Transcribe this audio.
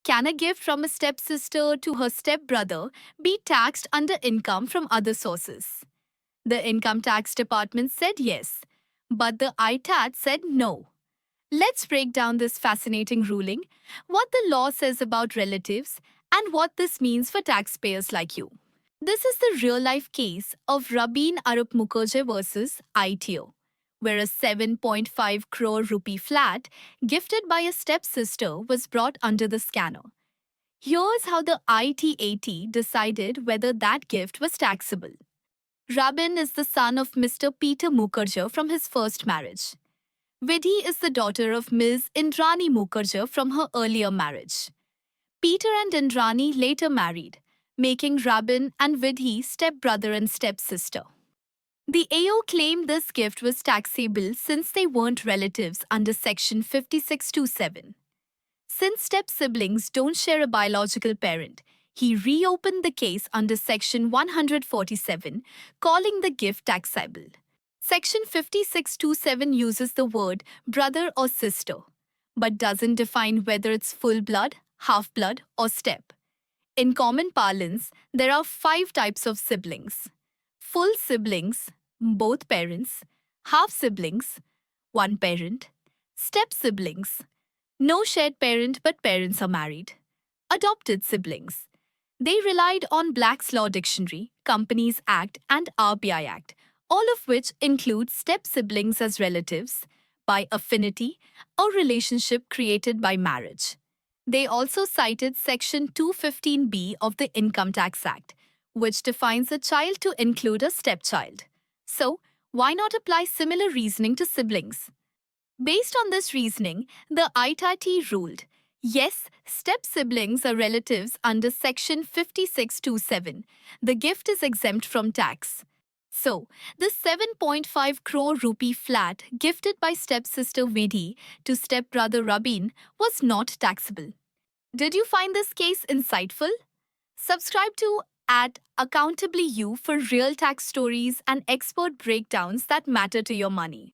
Can a gift from a stepsister to her stepbrother be taxed under income from other sources? The income tax department said yes, but the ITAT said no. Let's break down this fascinating ruling, what the law says about relatives, and what this means for taxpayers like you. This is the real life case of Rabin Arup Mukherjee versus ITO, where a 7.5 crore rupee flat gifted by a stepsister was brought under the scanner. Here's how the ITAT decided whether that gift was taxable. Rabin is the son of Mr. Peter Mukherjee from his first marriage. Vidhi is the daughter of Ms. Indrani Mukherjee from her earlier marriage. Peter and Indrani later married, making Rabin and Vidhi stepbrother and stepsister. The AO claimed this gift was taxable since they weren't relatives under Section 5627. Since step-siblings don't share a biological parent, he reopened the case under Section 147, calling the gift taxable. Section 5627 uses the word brother or sister, but doesn't define whether it's full blood, half blood, or step. In common parlance, there are 5 types of siblings: full siblings, both parents; half siblings, one parent; step siblings, no shared parent but parents are married; adopted siblings. They relied on Black's Law Dictionary, Companies Act, and RBI Act, all of which include step siblings as relatives by affinity or relationship created by marriage. They also cited Section 215B of the Income Tax Act, which defines a child to include a stepchild. So, why not apply similar reasoning to siblings? Based on this reasoning, the ITAT ruled, yes, step-siblings are relatives under Section 5627. The gift is exempt from tax. So, the 7.5 crore rupee flat gifted by stepsister Vidhi to stepbrother Rabin was not taxable. Did you find this case insightful? Subscribe to at Accountably You for real tax stories and expert breakdowns that matter to your money.